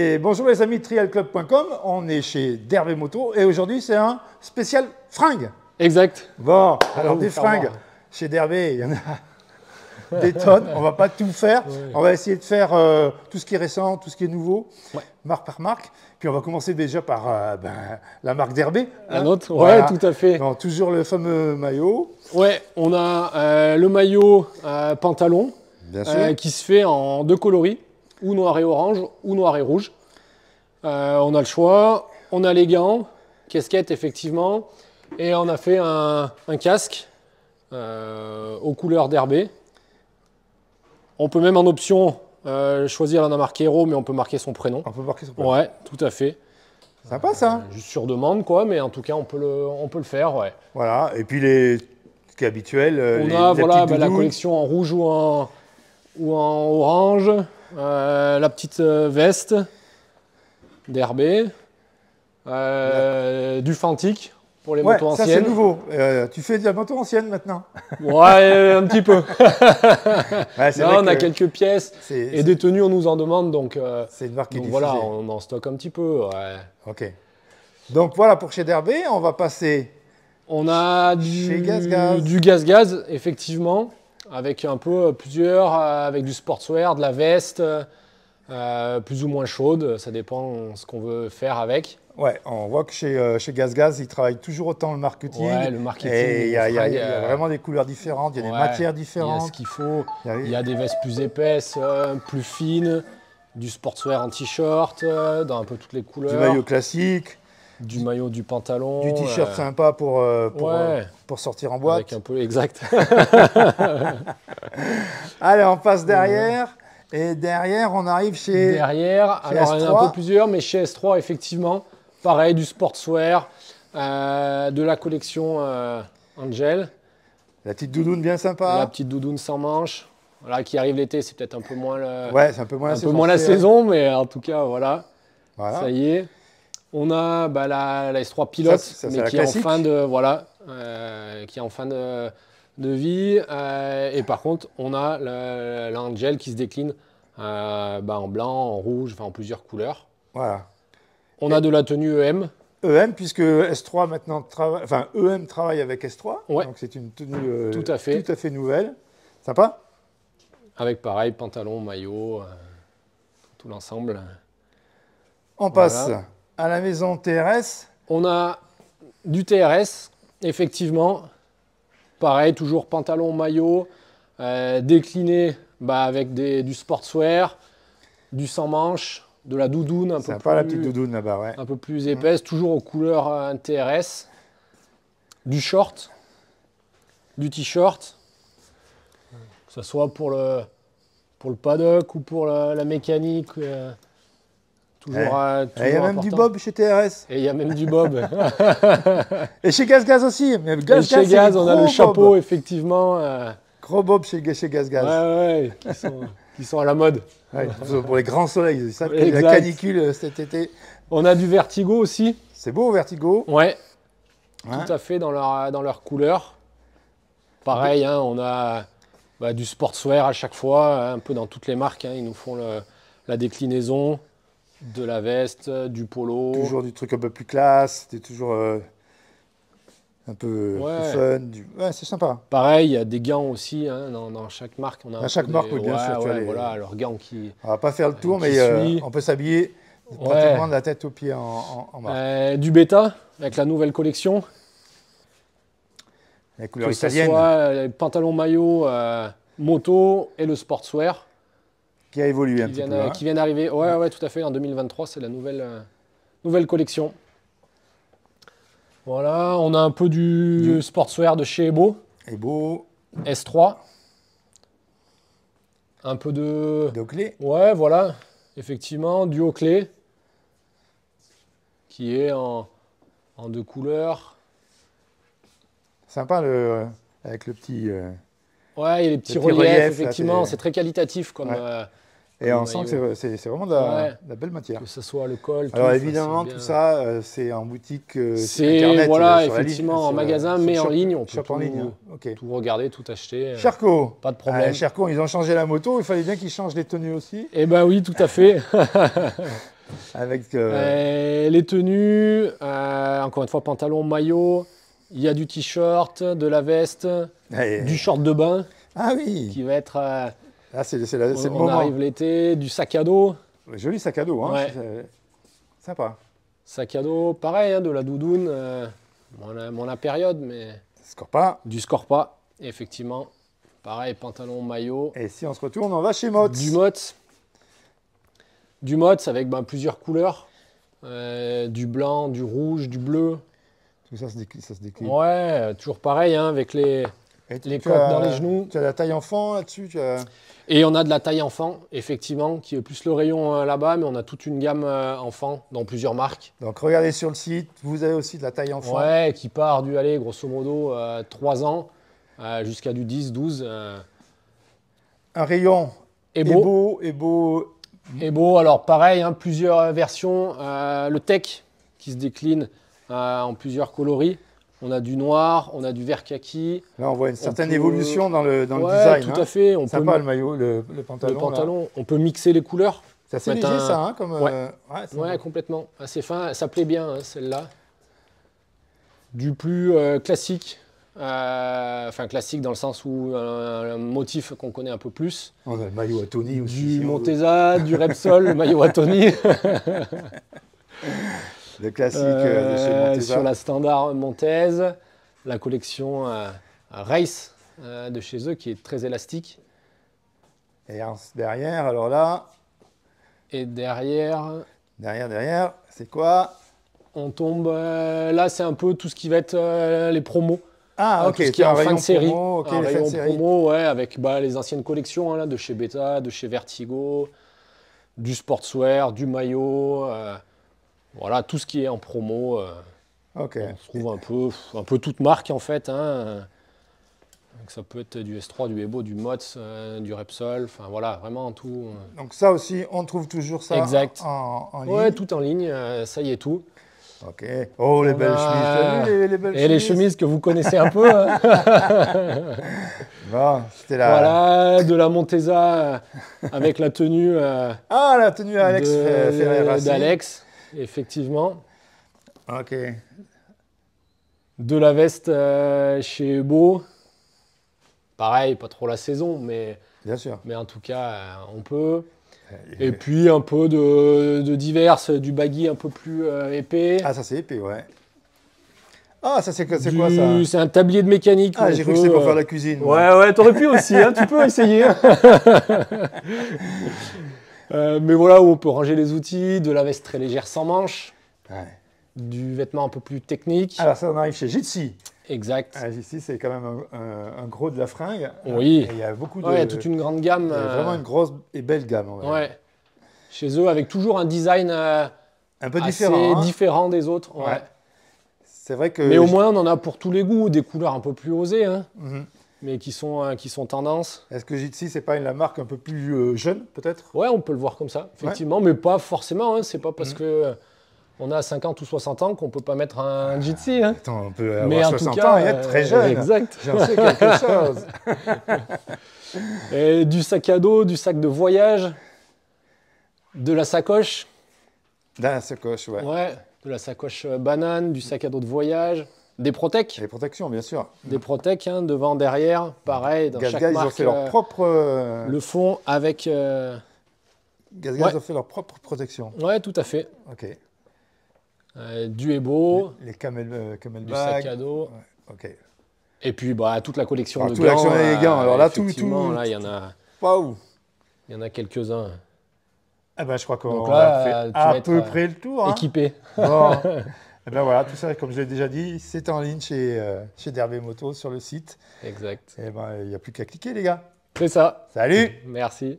Et bonjour les amis de trialclub.com, on est chez Derbé Moto et aujourd'hui c'est un spécial fringues. Exact. Bon, alors des fringues chez Derbé, il y en a des tonnes, on va pas tout faire, on va essayer de faire tout ce qui est récent, tout ce qui est nouveau, marque par marque. Puis on va commencer déjà par la marque Derbé. La nôtre, ouais, tout à fait. Donc, toujours le fameux maillot. Ouais, on a le maillot pantalon qui se fait en deux coloris, ou noir et orange, ou noir et rouge. On a le choix, on a les gants, casquette effectivement, et on a fait un casque aux couleurs Derbé. On peut même en option choisir, on a marqué héros, mais on peut marquer son prénom. On peut marquer son prénom. Ouais, tout à fait. Sympa ça. Juste sur demande quoi, mais en tout cas on peut le faire, ouais. Voilà, et puis ce qui est habituel. On a voilà, la collection en rouge ou en orange, la petite veste Derbé, du Fantic pour les motos anciennes. Ça c'est nouveau. Tu fais de la moto ancienne maintenant? Ouais, un petit peu. Là, on a quelques pièces et des tenues on nous en demande, donc c'est une marque qui est diffusée. Voilà, on en stocke un petit peu. Ouais. Ok. Donc voilà pour chez Derbé, on va passer. On a du gaz, effectivement, avec un peu plusieurs, avec du sportswear, de la veste, plus ou moins chaude, ça dépend ce qu'on veut faire avec. Ouais, on voit que chez Gaz, ils travaillent toujours autant le marketing. Ouais, le marketing. Et il y a vraiment des couleurs différentes, il y a des matières différentes. Il y a ce qu'il faut. Il y a des vestes plus épaisses, plus fines, du sportswear en t-shirt, dans un peu toutes les couleurs. Du maillot classique. Du maillot, du pantalon. Du t-shirt sympa pour sortir en boîte. Avec un peu, exact. Allez, on passe derrière. Et derrière, on arrive chez alors il y en a un peu plusieurs, mais chez S3, effectivement, pareil, du sportswear, de la collection Angel. La petite doudoune bien sympa. La petite doudoune sans manches. Voilà, qui arrive l'été, c'est peut-être un peu moins c'est un peu moins la saison, mais en tout cas, voilà. Ça y est. On a la S3 Pilote, mais qui est en fin de vie. Et par contre, on a l'Angel qui se décline en blanc, en rouge, en plusieurs couleurs. Voilà. On a de la tenue EM. EM, puisque S3 maintenant travaille, EM travaille avec S3. Ouais. Donc c'est une tenue tout à fait nouvelle. Sympa. Avec pareil, pantalon, maillot, tout l'ensemble. On passe à la maison TRS. On a du TRS, effectivement. Pareil, toujours pantalon, maillot, décliné avec du sportswear, du sans manches, de la doudoune un peu plus, la petite doudoune là-bas, ouais. Un peu plus épaisse, toujours aux couleurs TRS, du short, du t-shirt, que ce soit pour le paddock ou pour la mécanique. Il y a même du bob chez TRS. Et il y a même du bob. Et chez Gaz aussi. Chez Gaz, on a le chapeau, effectivement. Gros bob chez Gaz. Ouais, qui sont à la mode. Ouais, pour les grands soleils, ils savent qu'il y a la canicule cet été. On a du Vertigo aussi. C'est beau, Vertigo. Ouais, tout à fait dans leur couleur. Pareil, on a du sportswear à chaque fois, un peu dans toutes les marques. Ils nous font la déclinaison. De la veste, du polo. Toujours du truc un peu plus classe, c'était toujours un peu fun. C'est sympa. Pareil, il y a des gants aussi dans chaque marque. On a chaque marque, bien sûr. Voilà, leurs gants qui. On va pas faire le tour, mais on peut s'habiller pratiquement de la tête aux pieds en marque. Du bêta, avec la nouvelle collection. La couleur italienne. Que ce soit les pantalons maillot, moto et le sportswear. Qui a évolué un petit peu. Qui vient d'arriver, ouais, tout à fait, en 2023, c'est la nouvelle collection. Voilà, on a un peu du sportswear de chez Ebo. Ebo. S3. Un peu de... Oakley. Ouais, voilà, effectivement, du Oakley. Qui est en deux couleurs. Sympa, avec le petit... Ouais, il y a les petits reliefs, effectivement, c'est très qualitatif comme... Et on sent que c'est vraiment de la belle matière. Que ce soit le col. Alors évidemment, tout ça, c'est en boutique internet. Voilà, effectivement, en magasin, mais en ligne. On peut tout regarder, tout acheter. Sherco. Pas de problème. Sherco, ils ont changé la moto. Il fallait bien qu'ils changent les tenues aussi. Eh ben oui, tout à fait. Avec les tenues, encore une fois, pantalon, maillot. Il y a du t-shirt, de la veste, du short de bain. Ah oui. Qui va être... c'est le moment. On arrive l'été, du sac à dos. Joli sac à dos, hein. Ouais. Sympa. Sac à dos, pareil, hein, de la doudoune. La période, mais... Scorpa. Du Scorpa, effectivement. Pareil, pantalon, maillot. Et si on se retourne, on va chez Mott's. Du Mott's. Du Mott's avec plusieurs couleurs. Du blanc, du rouge, du bleu. Tout ça se décline. Ouais, toujours pareil, hein, avec les coques dans les genoux. Tu as la taille enfant là-dessus Et on a de la taille enfant, effectivement, qui est plus le rayon là-bas, mais on a toute une gamme enfant dans plusieurs marques. Donc regardez sur le site, vous avez aussi de la taille enfant. Ouais, qui part du, allez, grosso modo, 3 ans jusqu'à du 10, 12. Un rayon beau. Et beau, alors pareil, hein, plusieurs versions. Le tech qui se décline en plusieurs coloris. On a du noir, on a du vert kaki. Là, on voit une certaine évolution dans le design. Tout à fait. Sympa le maillot, le pantalon. Le pantalon, on peut mixer les couleurs. C'est assez léger, ça, hein, comme... Ouais, complètement. Assez fin. Ça plaît bien, hein, celle-là. Du plus classique. Enfin, classique dans le sens où un motif qu'on connaît un peu plus. On a le maillot à Tony aussi. Du Montesa, du Repsol, le maillot à Tony. Le classique de chez Montesa. Sur la standard Montez, la collection Race de chez eux qui est très élastique. Et derrière, alors là... Et derrière... Derrière, c'est quoi? On tombe... là, c'est un peu tout ce qui va être les promos. Ah, ok, tout ce qui est en fin de série. Promo, okay, un rayon promo, ouais, avec les anciennes collections là, de chez Beta, de chez Vertigo, du sportswear, du maillot... voilà, tout ce qui est en promo. Ok. On se trouve un peu toute marque en fait. Hein. Donc, ça peut être du S3, du Ebo, du Mott's, du Repsol. Enfin voilà, vraiment tout. Donc ça aussi, on trouve toujours ça exact. En ligne. Ouais, tout en ligne. Ça y est tout. Ok. Oh, les belles chemises. Les belles chemises. Les chemises que vous connaissez un peu. Hein. Bon, c'était là. Voilà, de la Montesa avec la tenue. La tenue Alex Ferrer-Racine. D'Alex. Effectivement. Ok. De la veste chez Ebo. Pareil, pas trop la saison, mais, bien sûr. Mais en tout cas, on peut. Et puis un peu de divers, du baggy un peu plus épais. Ah, ça c'est épais, ouais. Ah, ça c'est quoi ça? C'est un tablier de mécanique. Ah, j'ai cru que c'était pour faire la cuisine. Ouais, t'aurais pu aussi, hein, tu peux essayer. Mais voilà, où on peut ranger les outils, de la veste très légère sans manches, du vêtement un peu plus technique. Alors ça, on arrive chez Jitsi. Exact. Jitsi, c'est quand même un gros de la fringue. Oui. Et il y a beaucoup de... il y a toute une grande gamme. Vraiment une grosse et belle gamme. Ouais. Chez eux, avec toujours un design un peu différent des autres. Ouais. C'est vrai que... Mais au moins, on en a pour tous les goûts, des couleurs un peu plus osées. Hein. Mais qui sont tendance. Est-ce que Jitsi, c'est pas la marque un peu plus jeune, peut-être? Ouais, on peut le voir comme ça, effectivement, mais pas forcément. Hein. C'est pas parce que on a 50 ou 60 ans qu'on peut pas mettre un Jitsi. Hein. Attends, on peut avoir 60 ans et être très jeune. Exact. J'en sais quelque chose. Et du sac à dos, du sac de voyage, de la sacoche. De la sacoche, ouais. Ouais, de la sacoche banane, du sac à dos de voyage. Des Protec. Les protections, bien sûr. Des Protec, hein, devant, derrière, pareil, dans chaque marque. Ils ont fait leur propre... Le fond avec... Ils ont fait leur propre protection. Ouais, tout à fait. Ok. Du Ebo. Les camel du bag. sac à dos. Ouais, ok. Et puis, toute la collection de toute la collection des gants. Alors là, tout. Là, il y en a... Waouh. Il y en a quelques-uns. Eh ben, je crois qu'on a fait à peu près le tour. Hein. Équipé. Bon. Et ben voilà, tout ça, comme je l'ai déjà dit, c'est en ligne chez Derby Moto sur le site. Exact. Et ben, il n'y a plus qu'à cliquer, les gars. C'est ça. Salut. Merci.